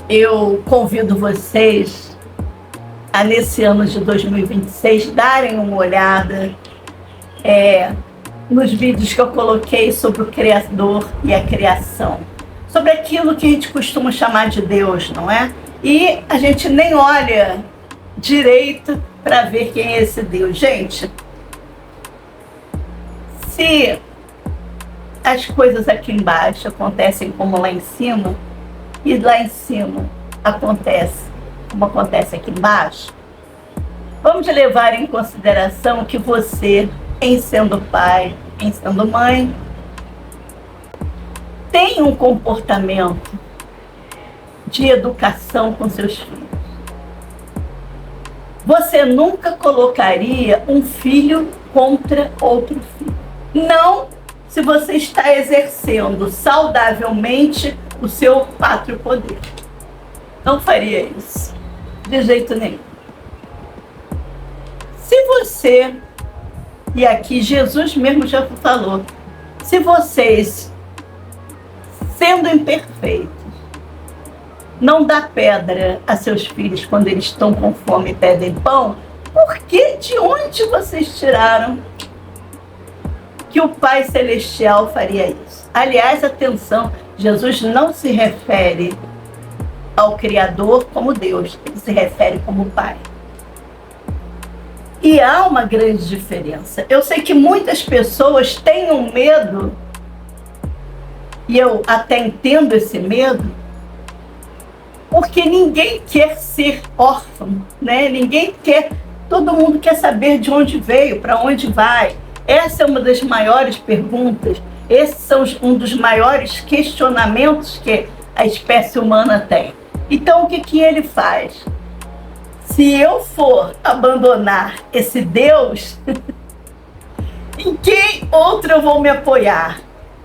Eu convido vocês a, nesse ano de 2026, darem uma olhada nos vídeos que eu coloquei sobre o Criador e a criação, sobre aquilo que a gente costuma chamar de Deus, não é? E a gente nem olha direito para ver quem é esse Deus. Gente, se as coisas aqui embaixo acontecem como lá em cima, e lá em cima acontece como acontece aqui embaixo, vamos levar em consideração que você, em sendo pai, em sendo mãe, tem um comportamento de educação com seus filhos. Você nunca colocaria um filho contra outro filho. Não se você está exercendo saudavelmente o seu pátrio poder. Não faria isso, de jeito nenhum. Se você, e aqui Jesus mesmo já falou, se vocês, sendo imperfeitos, não dá pedra a seus filhos quando eles estão com fome e pedem pão, por que de onde vocês tiraram que o Pai Celestial faria isso? Aliás, atenção, Jesus não se refere ao Criador como Deus, ele se refere como Pai. E há uma grande diferença. Eu sei que muitas pessoas têm um medo, e eu até entendo esse medo, porque ninguém quer ser órfão, né? Ninguém quer, todo mundo quer saber de onde veio, para onde vai. Essa é uma das maiores perguntas, esses são um dos maiores questionamentos que a espécie humana tem. Então, o que ele faz? Se eu for abandonar esse Deus, em quem outro eu vou me apoiar?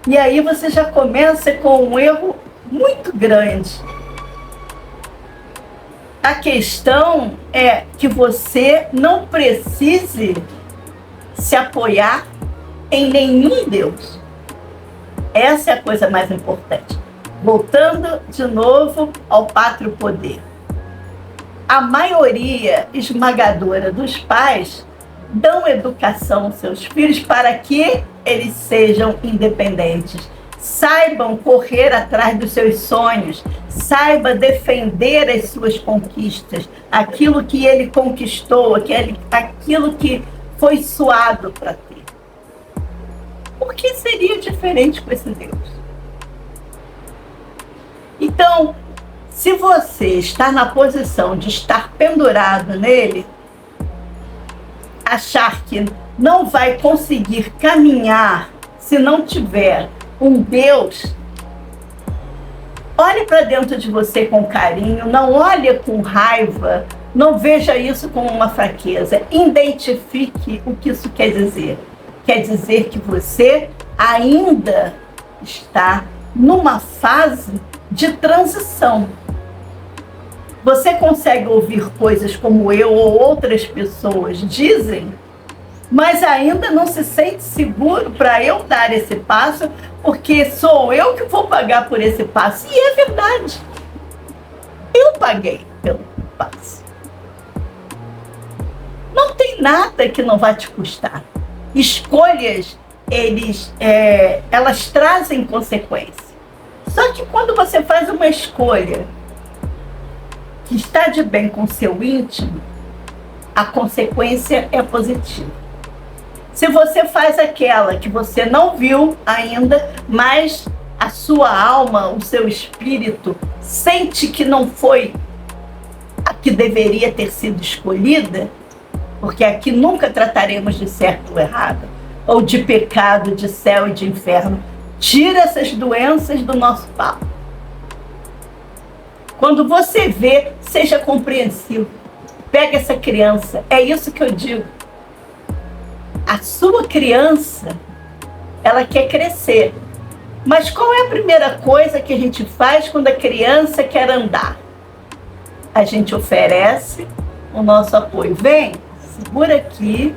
E aí você já começa com um erro muito grande. A questão é que você não precise se apoiar em nenhum Deus. Essa é a coisa mais importante. Voltando de novo ao pátrio poder. A maioria esmagadora dos pais dão educação aos seus filhos para que eles sejam independentes, saibam correr atrás dos seus sonhos, saiba defender as suas conquistas, aquilo que ele conquistou, aquilo que foi suado para ter. Por que seria diferente com esse Deus? Então, se você está na posição de estar pendurado nele, achar que não vai conseguir caminhar se não tiver um Deus, olhe para dentro de você com carinho, não olhe com raiva, não veja isso como uma fraqueza. Identifique o que isso quer dizer. Quer dizer que você ainda está numa fase de transição. Você consegue ouvir coisas como eu ou outras pessoas dizem, mas ainda não se sente seguro para eu dar esse passo, porque sou eu que vou pagar por esse passo. E é verdade. Eu paguei pelo passo. Não tem nada que não vai te custar. Escolhas, elas trazem consequências. Só que quando você faz uma escolha que está de bem com o seu íntimo, a consequência é positiva. Se você faz aquela que você não viu ainda, mas a sua alma, o seu espírito, sente que não foi a que deveria ter sido escolhida, porque aqui nunca trataremos de certo ou errado, ou de pecado, de céu e de inferno. Tira essas doenças do nosso papo. Quando você vê, seja compreensivo. Pega essa criança. É isso que eu digo. A sua criança, ela quer crescer. Mas qual é a primeira coisa que a gente faz quando a criança quer andar? A gente oferece o nosso apoio. Vem, segura aqui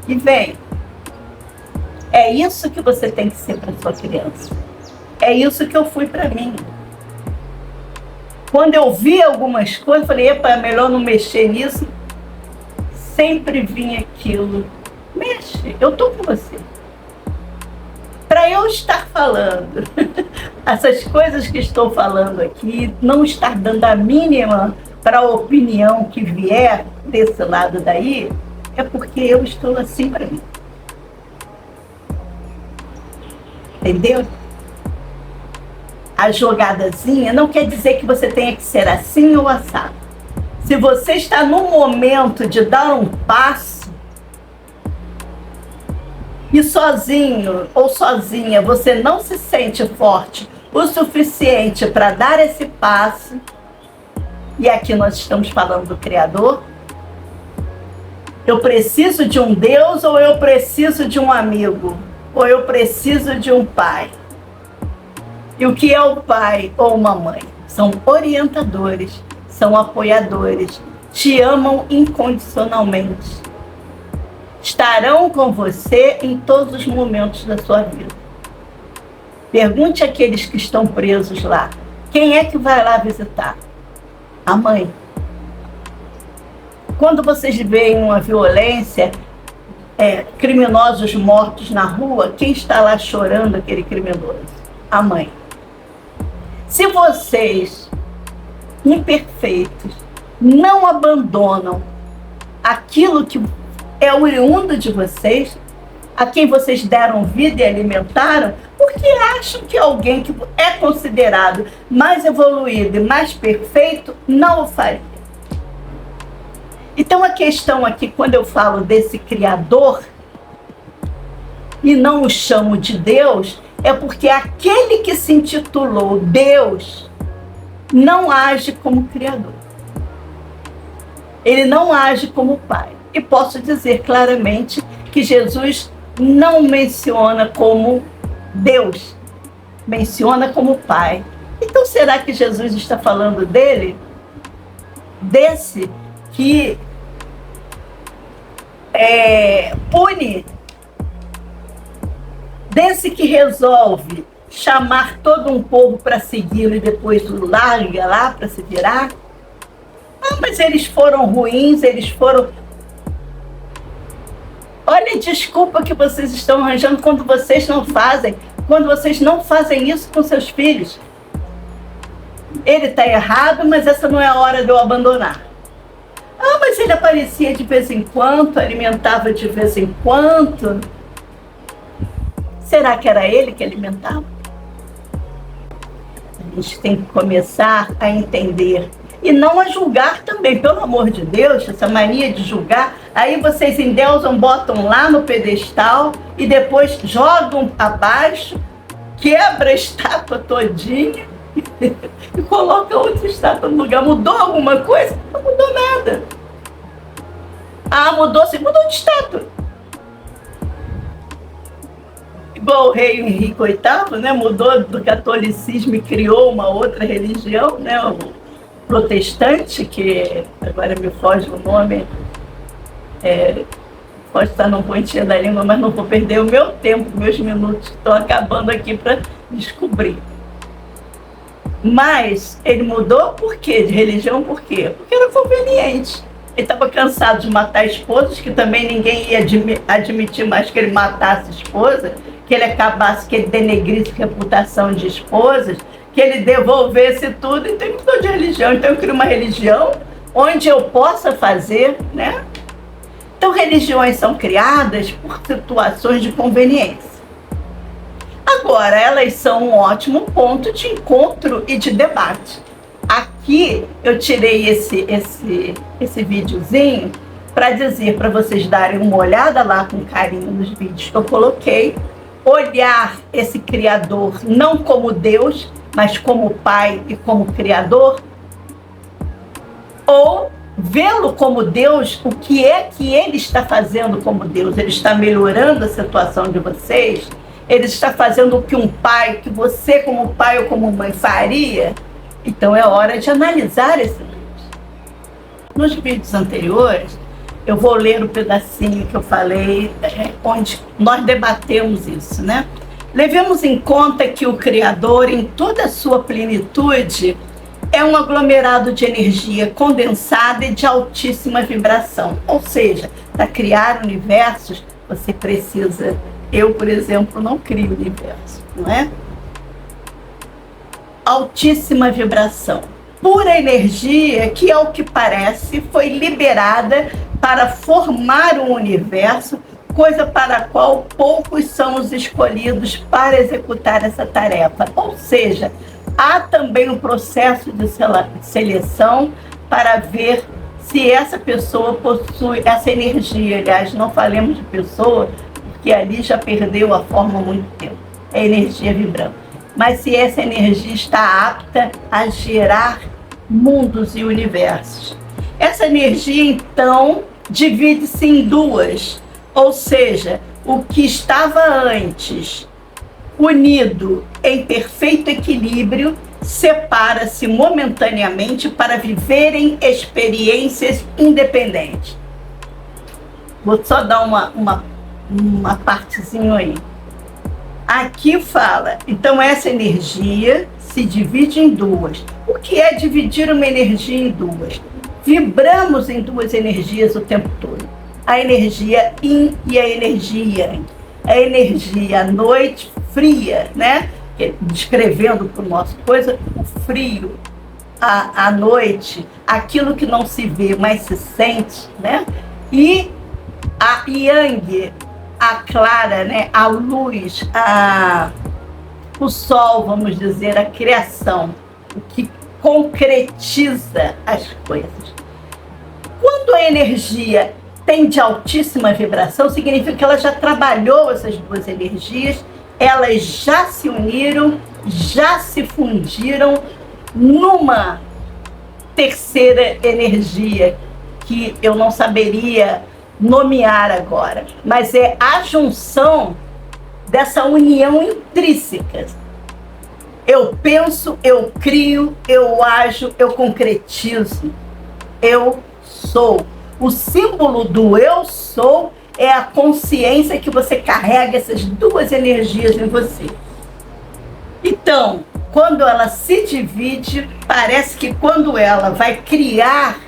e vem. É isso que você tem que ser para sua criança. É isso que eu fui para mim. Quando eu vi algumas coisas, falei, epa, é melhor não mexer nisso. Sempre vinha aquilo. Mexe, eu estou com você. Para eu estar falando essas coisas que estou falando aqui, não estar dando a mínima para a opinião que vier desse lado daí, é porque eu estou assim para mim. Entendeu? A jogadazinha não quer dizer que você tenha que ser assim ou assado. Se você está no momento de dar um passo e sozinho ou sozinha você não se sente forte o suficiente para dar esse passo, e aqui nós estamos falando do Criador, eu preciso de um Deus ou eu preciso de um amigo? Ou eu preciso de um pai? E o que é o pai ou uma mãe? São orientadores, são apoiadores, te amam incondicionalmente. Estarão com você em todos os momentos da sua vida. Pergunte àqueles que estão presos lá, quem é que vai lá visitar? A mãe. Quando vocês veem uma violência, criminosos mortos na rua, quem está lá chorando aquele criminoso? A mãe. Se vocês, imperfeitos, não abandonam aquilo que é oriundo de vocês, a quem vocês deram vida e alimentaram, porque acham que alguém que é considerado mais evoluído e mais perfeito não o faria. Então a questão aqui, quando eu falo desse Criador e não o chamo de Deus, é porque aquele que se intitulou Deus não age como Criador. Ele não age como Pai. E posso dizer claramente que Jesus não menciona como Deus, menciona como Pai. Então será que Jesus está falando dele? Desse que pune, desse que resolve chamar todo um povo para segui-lo e depois o larga lá para se virar? Ah, mas eles foram ruins, eles foram... Olha a desculpa que vocês estão arranjando quando vocês não fazem isso com seus filhos. Ele está errado, mas essa não é a hora de eu abandonar. Ah, mas ele aparecia de vez em quando, alimentava de vez em quando. Será que era ele que alimentava? A gente tem que começar a entender. E não a julgar também, pelo amor de Deus, essa mania de julgar. Aí vocês endeusam, botam lá no pedestal e depois jogam abaixo, quebra a estátua todinha e coloca outra estátua no lugar. Mudou alguma coisa? Não mudou nada. Ah, mudou sim, mudou de estátua. Igual o rei Henrique VIII, né? Mudou do catolicismo e criou uma outra religião, né? O protestante, que agora me foge o nome, pode estar no pontinho da língua, mas não vou perder o meu tempo, meus minutos estão acabando aqui para descobrir. Mas ele mudou por quê? De religião por quê? Porque era conveniente. Ele estava cansado de matar esposas, que também ninguém ia admitir mais que ele matasse esposa, que ele acabasse, que ele denegrisse a reputação de esposas, que ele devolvesse tudo. Então ele mudou de religião. Então eu crio uma religião onde eu possa fazer, né? Então religiões são criadas por situações de conveniência. Agora, elas são um ótimo ponto de encontro e de debate. Aqui eu tirei esse videozinho para dizer para vocês darem uma olhada lá com carinho nos vídeos que eu coloquei, olhar esse Criador não como Deus, mas como Pai e como Criador, ou vê-lo como Deus. O que é que ele está fazendo como Deus? Ele está melhorando a situação de vocês? Ele está fazendo o que um pai, que você como pai ou como mãe faria? Então é hora de analisar esse vídeo. Nos vídeos anteriores, eu vou ler o pedacinho que eu falei, onde nós debatemos isso, né? Levemos em conta que o Criador, em toda a sua plenitude, é um aglomerado de energia condensada e de altíssima vibração. Ou seja, para criar universos, você precisa... Eu, por exemplo, não crio universo, não é? Altíssima vibração. Pura energia que, ao que parece, foi liberada para formar um universo, coisa para a qual poucos são os escolhidos para executar essa tarefa. Ou seja, há também um processo de seleção para ver se essa pessoa possui essa energia. Aliás, não falemos de pessoa, porque ali já perdeu a forma há muito tempo. É energia vibrando. Mas se essa energia está apta a gerar mundos e universos. Essa energia, então, divide-se em duas. Ou seja, o que estava antes unido em perfeito equilíbrio separa-se momentaneamente para viverem experiências independentes. Vou só dar uma partezinha aí. Aqui fala, então essa energia se divide em duas. O que é dividir uma energia em duas? Vibramos em duas energias o tempo todo. A energia yin e a energia yang. A energia à noite, fria, né? Descrevendo para o nosso coisa, o frio, a noite, aquilo que não se vê, mas se sente, né? E a yang, a clara, né? A luz, o sol, vamos dizer, a criação, o que concretiza as coisas. Quando a energia tem de altíssima vibração, significa que ela já trabalhou essas duas energias, elas já se uniram, já se fundiram numa terceira energia que eu não saberia nomear agora, mas é a junção dessa união intrínseca. Eu penso, eu crio, eu ajo, eu concretizo, eu sou. O símbolo do eu sou é a consciência que você carrega essas duas energias em você. Então, quando ela se divide, parece que quando ela vai criar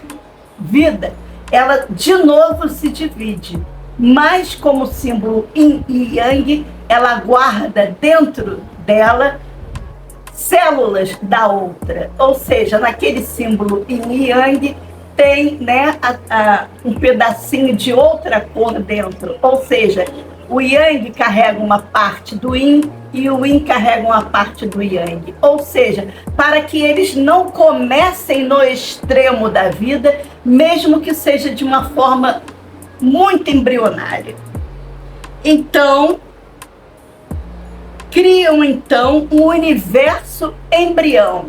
vida, ela de novo se divide. Mas como símbolo yin e yang, ela guarda dentro dela células da outra. Ou seja, naquele símbolo yin e yang, tem, né, um pedacinho de outra cor dentro. Ou seja, o yang carrega uma parte do yin e o yin carrega uma parte do yang. Ou seja, para que eles não comecem no extremo da vida, mesmo que seja de uma forma muito embrionária. Então, criam então um universo embrião.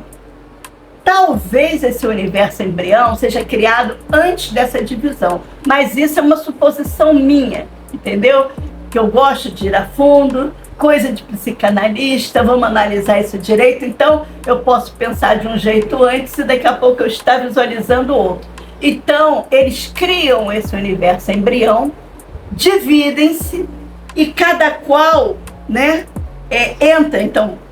Talvez esse universo embrião seja criado antes dessa divisão, mas isso é uma suposição minha, entendeu? Que eu gosto de ir a fundo, coisa de psicanalista, vamos analisar isso direito, então eu posso pensar de um jeito antes e daqui a pouco eu estar visualizando outro. Então, eles criam esse universo embrião, dividem-se e cada qual, né, entra, então,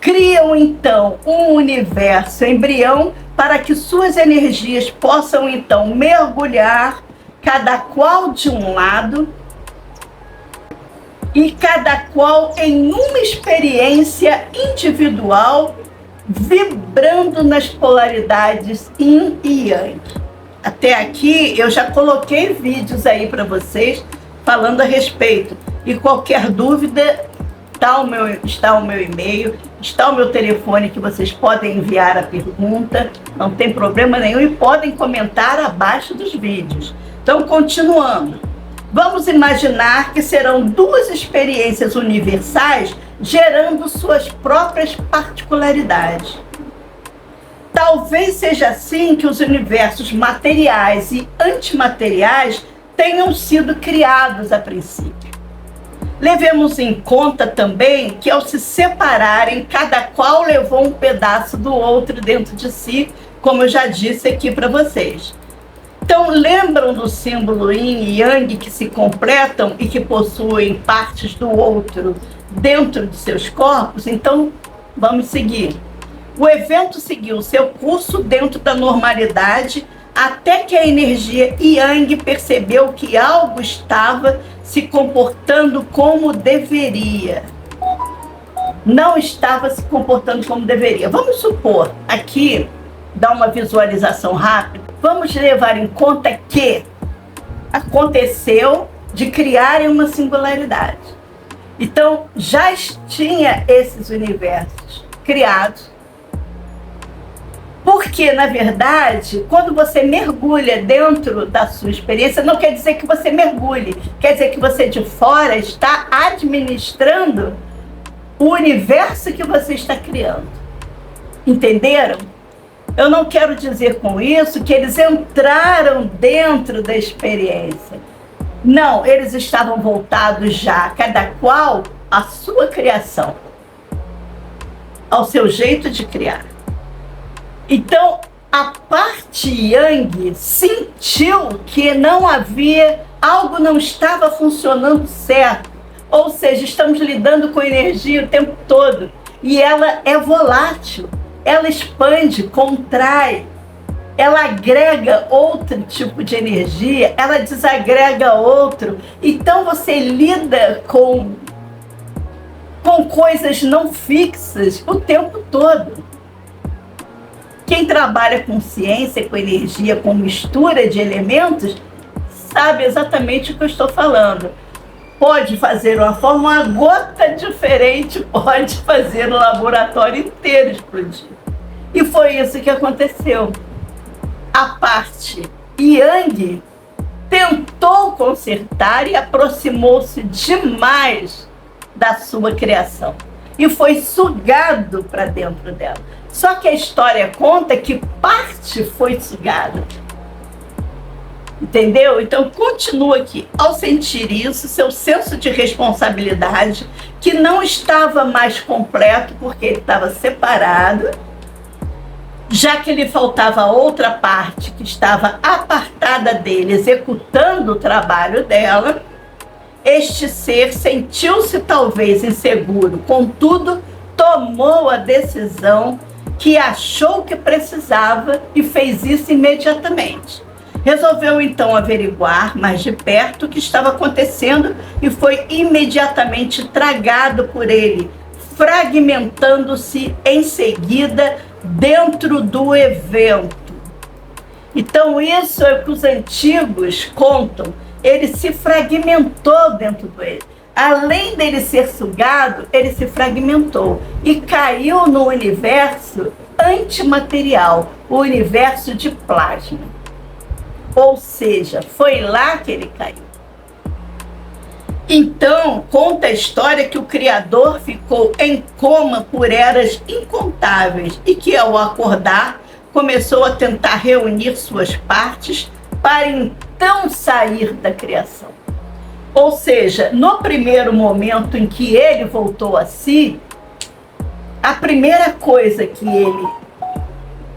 criam então um universo embrião para que suas energias possam então mergulhar, cada qual de um lado, e cada qual em uma experiência individual, vibrando nas polaridades yin e yang. Até aqui eu já coloquei vídeos aí para vocês falando a respeito. E qualquer dúvida, está o meu e-mail, está o meu telefone que vocês podem enviar a pergunta, não tem problema nenhum, e podem comentar abaixo dos vídeos. Então, continuando. Vamos imaginar que serão duas experiências universais gerando suas próprias particularidades. Talvez seja assim que os universos materiais e antimateriais tenham sido criados a princípio. Levemos em conta também que ao se separarem, cada qual levou um pedaço do outro dentro de si, como eu já disse aqui para vocês. Então, lembram do símbolo yin e yang que se completam e que possuem partes do outro dentro de seus corpos? Então, vamos seguir. O evento seguiu seu curso dentro da normalidade, até que a energia Yang percebeu que algo estava se comportando como deveria. Não estava se comportando como deveria. Vamos supor, aqui, dar uma visualização rápida, vamos levar em conta que aconteceu de criarem uma singularidade. Então, já tinha esses universos criados, porque, na verdade, quando você mergulha dentro da sua experiência, não quer dizer que você mergulhe, quer dizer que você de fora está administrando o universo que você está criando. Entenderam? Eu não quero dizer com isso que eles entraram dentro da experiência. Não, eles estavam voltados já, cada qual à sua criação, ao seu jeito de criar. Então, a parte Yang sentiu que não havia, algo não estava funcionando certo. Ou seja, estamos lidando com energia o tempo todo. E ela é volátil, ela expande, contrai, ela agrega outro tipo de energia, ela desagrega outro. Então você lida com coisas não fixas o tempo todo. Quem trabalha com ciência, com energia, com mistura de elementos, sabe exatamente o que eu estou falando. Pode fazer uma forma, uma gota diferente pode fazer o laboratório inteiro explodir. E foi isso que aconteceu. A parte Yang tentou consertar e aproximou-se demais da sua criação. E foi sugado para dentro dela. Só que a história conta que parte foi sugada. Entendeu? Então, continua aqui. Ao sentir isso, seu senso de responsabilidade, que não estava mais completo, porque ele estava separado, já que lhe faltava outra parte que estava apartada dele, executando o trabalho dela, este ser sentiu-se talvez inseguro, contudo, tomou a decisão que achou que precisava e fez isso imediatamente. Resolveu então averiguar mais de perto o que estava acontecendo e foi imediatamente tragado por ele, fragmentando-se em seguida dentro do evento. Então isso é o que os antigos contam, ele se fragmentou dentro dele. Além dele ser sugado, ele se fragmentou e caiu no universo antimaterial, o universo de plasma. Ou seja, foi lá que ele caiu. Então, conta a história que o Criador ficou em coma por eras incontáveis e que, ao acordar, começou a tentar reunir suas partes para então sair da criação. Ou seja, no primeiro momento em que ele voltou a si, a primeira coisa que ele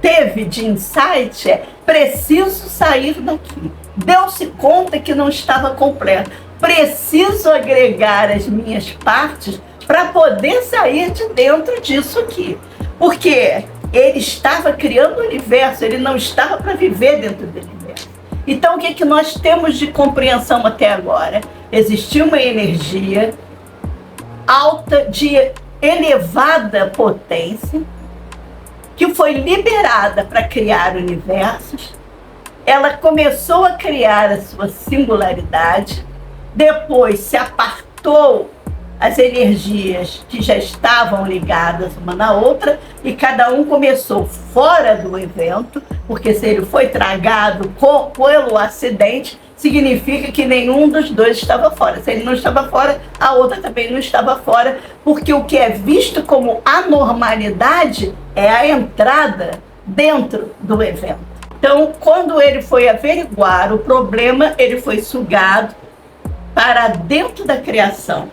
teve de insight é: preciso sair daqui. Deu-se conta que não estava completo. Preciso agregar as minhas partes para poder sair de dentro disso aqui. Porque ele estava criando o universo, ele não estava para viver dentro do universo. Então, o que nós temos de compreensão até agora? Existiu uma energia alta, de elevada potência, que foi liberada para criar universos. Ela começou a criar a sua singularidade, depois se apartou as energias que já estavam ligadas uma na outra e cada um começou fora do evento, porque se ele foi tragado pelo acidente, significa que nenhum dos dois estava fora. Se ele não estava fora, a outra também não estava fora, porque o que é visto como anormalidade é a entrada dentro do evento. Então, quando ele foi averiguar o problema, ele foi sugado para dentro da criação.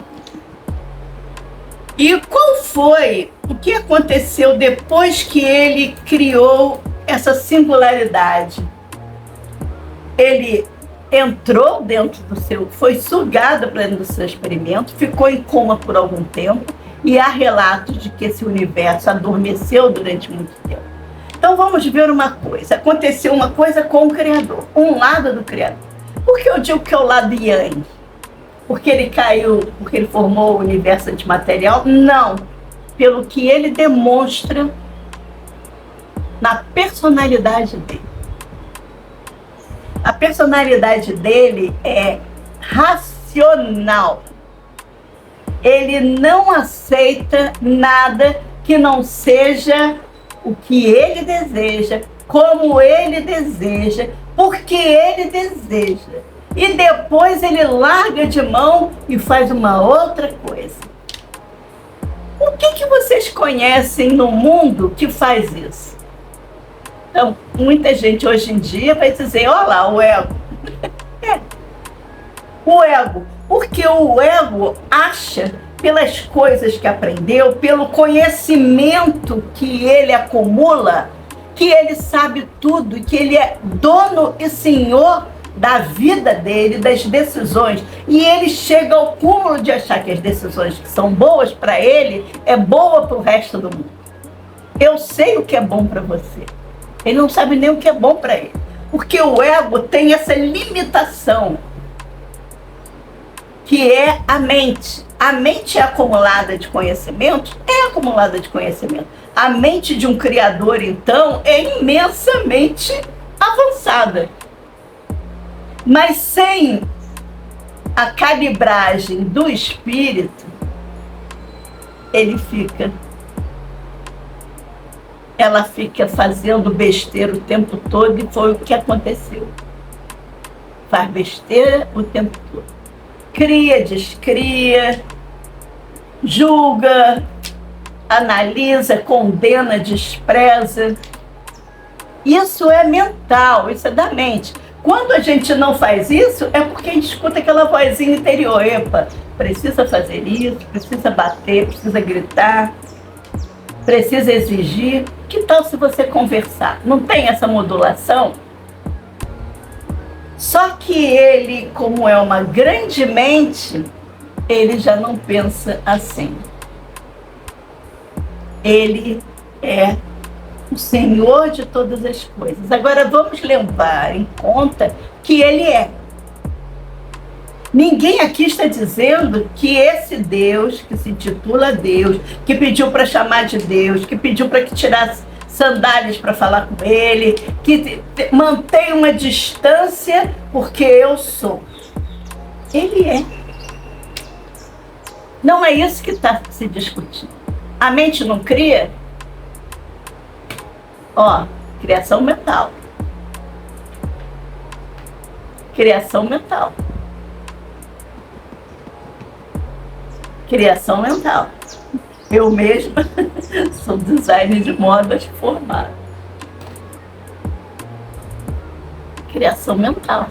E qual foi o que aconteceu depois que ele criou essa singularidade? Ele entrou dentro do seu, foi sugado para dentro do seu experimento, ficou em coma por algum tempo, E há relatos de que esse universo adormeceu durante muito tempo. Então vamos ver uma coisa. Aconteceu uma coisa com o Criador, um lado do Criador. Por que eu digo que é o lado Yang? Porque ele caiu, porque ele formou o universo antimaterial? Não. Pelo que ele demonstra na personalidade dele. A personalidade dele é racional. Ele não aceita nada que não seja o que ele deseja, como ele deseja, porque ele deseja. E depois ele larga de mão e faz uma outra coisa. O que vocês conhecem no mundo que faz isso? Então, muita gente hoje em dia vai dizer, olha lá, o ego. O ego. Porque o ego acha, pelas coisas que aprendeu, pelo conhecimento que ele acumula, que ele sabe tudo, que ele é dono e senhor da vida dele, das decisões. E ele chega ao cúmulo de achar que as decisões que são boas para ele é boa para o resto do mundo. Eu sei o que é bom para você. Ele não sabe nem o que é bom para ele. Porque o ego tem essa limitação, que é a mente. A mente é acumulada de conhecimento? É acumulada de conhecimento. A mente de um criador, então, é imensamente avançada. Mas sem a calibragem do espírito, ela fica fazendo besteira o tempo todo, e foi o que aconteceu. Faz besteira o tempo todo. Cria, descria, julga, analisa, condena, despreza. Isso é mental, isso é da mente. Quando a gente não faz isso, é porque a gente escuta aquela vozinha interior. Epa, precisa fazer isso, precisa bater, precisa gritar, precisa exigir. Que tal se você conversar? Não tem essa modulação? Só que ele, como é uma grande mente, ele já não pensa assim. Ele é o Senhor de todas as coisas. Agora vamos levar em conta que ele é. Ninguém aqui está dizendo que esse Deus, que se intitula Deus, que pediu para chamar de Deus, que pediu para que tirasse sandálias para falar com ele, que mantém uma distância porque eu sou. Ele é. Não é isso que está se discutindo. A mente não cria? Ó, criação mental. Criação mental. Criação mental. Eu mesma sou designer de modas formada. Criação mental.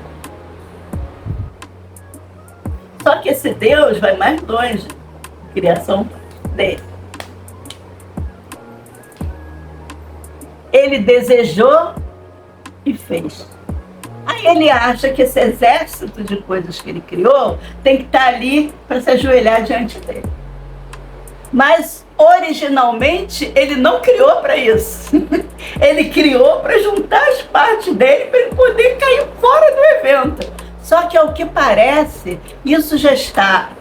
Só que esse Deus vai mais longe. Criação dele. Ele desejou e fez. Aí ele acha que esse exército de coisas que ele criou tem que estar ali para se ajoelhar diante dele. Mas, originalmente, ele não criou para isso. Ele criou para juntar as partes dele para ele poder cair fora do evento. Só que, ao que parece, isso já está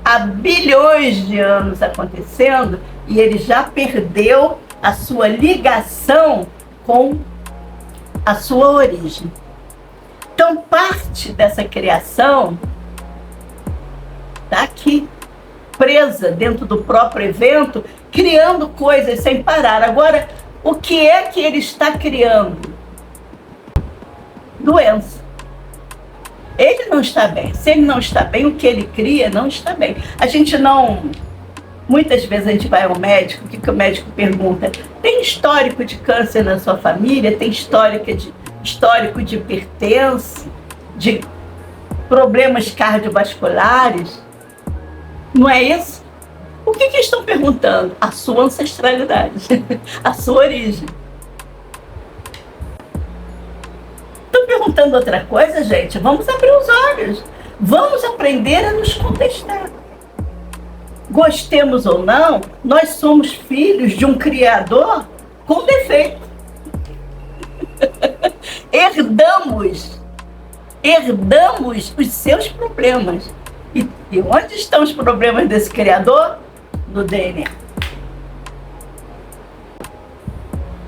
há bilhões de anos acontecendo e ele já perdeu a sua ligação com a sua origem. Então, parte dessa criação está aqui, presa dentro do próprio evento, criando coisas sem parar. Agora, o que é que ele está criando? Doença. Ele não está bem. Se ele não está bem, o que ele cria não está bem. A gente não... Muitas vezes a gente vai ao médico, o que o médico pergunta? Tem histórico de câncer na sua família? Tem histórico de hipertenso? De problemas cardiovasculares? Não é isso? O que estão perguntando? A sua ancestralidade, a sua origem. Estão perguntando outra coisa, gente? Vamos abrir os olhos. Vamos aprender a nos contestar. gostemos ou não, nós somos filhos de um Criador com defeito. Herdamos os seus problemas. E onde estão os problemas desse Criador? No DNA.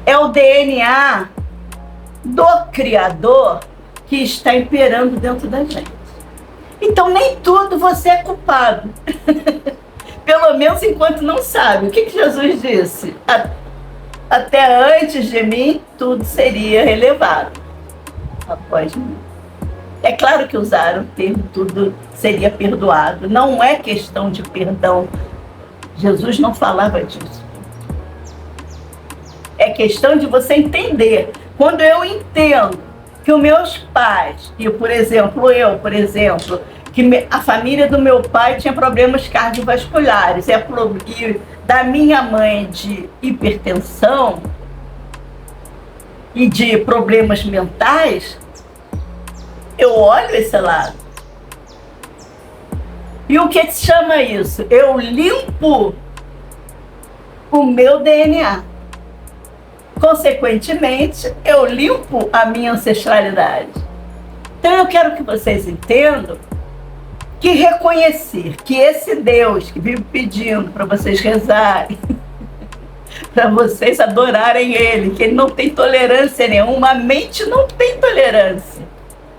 É o DNA do Criador que está imperando dentro da gente. Então, nem tudo você é culpado. Pelo menos enquanto não sabe. O que Jesus disse? Até antes de mim, tudo seria relevado. Após mim. É claro que usaram o termo tudo seria perdoado. Não é questão de perdão. Jesus não falava disso. É questão de você entender. Quando eu entendo que os meus pais, por exemplo, que a família do meu pai tinha problemas cardiovasculares, e da minha mãe de hipertensão e de problemas mentais, eu olho esse lado. E o que se chama isso? Eu limpo o meu DNA. Consequentemente, eu limpo a minha ancestralidade. Então eu quero que vocês entendam que reconhecer que esse Deus que vive pedindo para vocês rezarem, para vocês adorarem Ele, que Ele não tem tolerância nenhuma, a mente não tem tolerância.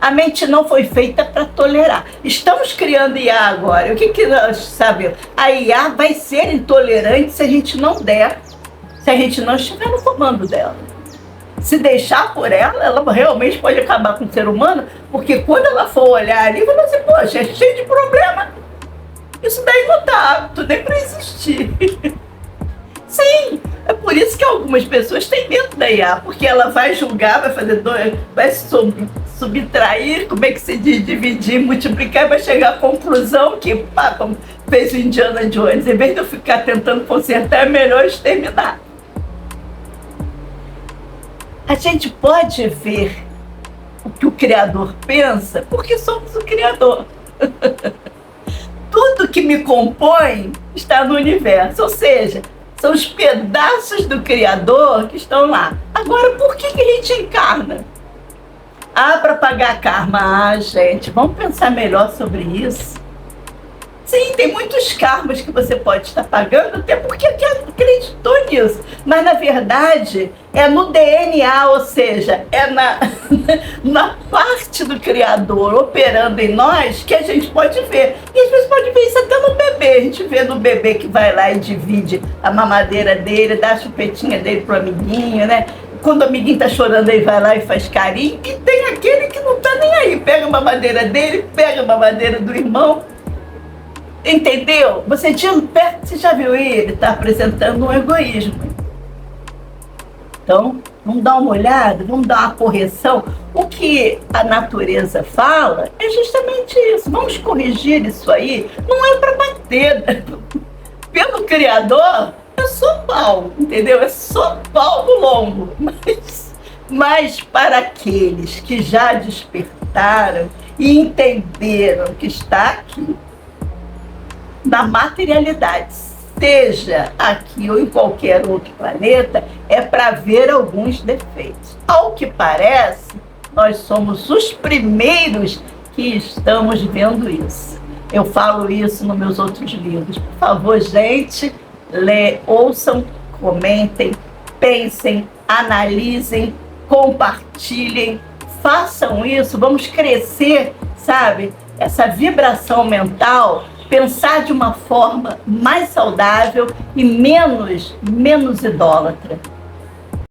A mente não foi feita para tolerar. Estamos criando IA agora. O que nós sabemos? A IA vai ser intolerante se a gente não der, se a gente não estiver no comando dela. Se deixar por ela realmente pode acabar com o ser humano, porque quando ela for olhar ali, vai dizer, poxa, é cheio de problema. Isso daí não está apto nem para existir. Sim, é por isso que algumas pessoas têm medo da IA, porque ela vai julgar, vai subtrair, como é que se diz, dividir, multiplicar, e vai chegar à conclusão que, como fez o Indiana Jones, em vez de eu ficar tentando consertar, é melhor exterminar. A gente pode ver o que o Criador pensa, porque somos o Criador. Tudo que me compõe está no universo, ou seja, são os pedaços do Criador que estão lá. Agora, por que a gente encarna? Para pagar karma. Gente, vamos pensar melhor sobre isso. Sim, tem muitos karmas que você pode estar pagando, até porque acreditou nisso. Mas, na verdade, é no DNA, ou seja, é na parte do Criador operando em nós que a gente pode ver. E às vezes pode ver isso até no bebê. A gente vê no bebê que vai lá e divide a mamadeira dele, dá a chupetinha dele pro amiguinho, né? Quando o amiguinho tá chorando, ele vai lá e faz carinho. E tem aquele que não tá nem aí. Pega a mamadeira dele, pega a mamadeira do irmão. Entendeu? Você já viu ele? Está apresentando um egoísmo. Então, vamos dar uma olhada, vamos dar uma correção. O que a natureza fala é justamente isso. Vamos corrigir isso aí. Não é para bater. Pelo Criador, é só pau, entendeu? É só pau no lombo. Mas para aqueles que já despertaram e entenderam que está aqui, na materialidade, seja aqui ou em qualquer outro planeta, é para ver alguns defeitos. Ao que parece, nós somos os primeiros que estamos vendo isso. Eu falo isso nos meus outros livros. Por favor, gente, ouçam, comentem, pensem, analisem, compartilhem, façam isso, vamos crescer, sabe? Essa vibração mental, pensar de uma forma mais saudável e menos idólatra.